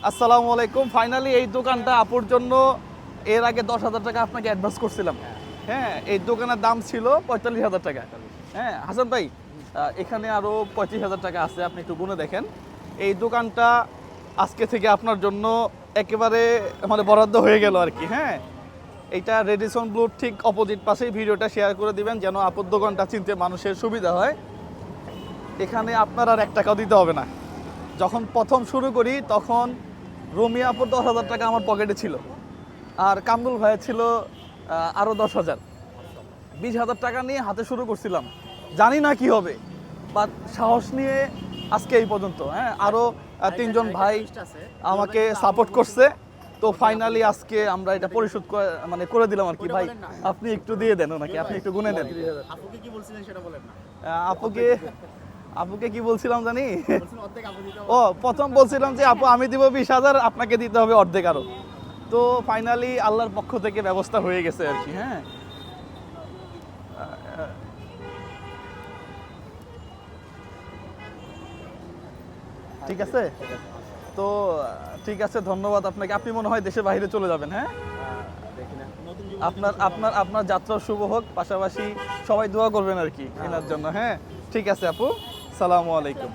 আসসালামু আলাইকুম। ফাইনালি এই দোকানটা আপুর জন্য এর আগে 10,000 টাকা আপনাকে অ্যাডভান্স করছিলাম। হ্যাঁ, এই দোকানের দাম ছিল 45,000 টাকা। হ্যাঁ হাসান ভাই, এখানে আরো 25,000 টাকা আছে, আপনি একটু গুনে দেখেন। এই দোকানটা আজকে থেকে আপনার জন্য একেবারে মানে বরাদ্দ হয়ে গেল আর কি। হ্যাঁ, এইটা রেডিসন ব্লুর ঠিক অপোজিট পাশেই ভিডিওটা শেয়ার করে দিবেন যেন আপুর দোকানটা চিনতে মানুষের সুবিধা হয়। এখানে আপনার আর 1 টাকাও দিতে হবে না। যখন প্রথম শুরু করি তখন রুমি আপুর 10,000 টাকা আমার পকেটে ছিল, আর কামরুল ভাইয়ের ছিল আরও 10,000। 20,000 টাকা নিয়ে হাতে শুরু করছিলাম, জানি না কি হবে, বাট সাহস নিয়ে আজকে এই পর্যন্ত। হ্যাঁ, আরও 3জন ভাই আমাকে সাপোর্ট করছে, তো ফাইনালি আজকে আমরা এটা পরিশোধ মানে করে দিলাম আর কি। ভাই আপনি একটু দিয়ে দেন ওনাকে, আপনি একটু গুনে নেন। আপুকে কি বলছিলেন সেটা বলেন না। আপুকে কি বলছিলাম জানি, ও প্রথম বলছিলাম যে আপু আমি দিব 20,000, আপনাকে দিতে হবে অর্ধেক আরো। তো ফাইনালি আল্লাহর পক্ষ থেকে ব্যবস্থা হয়ে গেছে আর কি। হ্যাঁ, ঠিক আছে। তো ঠিক আছে, ধন্যবাদ আপনাকে। আপনি মনে হয় দেশের বাইরে চলে যাবেন। হ্যাঁ, আপনার আপনার আপনার যাত্রা শুভ হোক, পাশাপাশি সবাই দোয়া করবেন আর কি এনার জন্য। হ্যাঁ, ঠিক আছে আপু, সালামু আলাইকুম।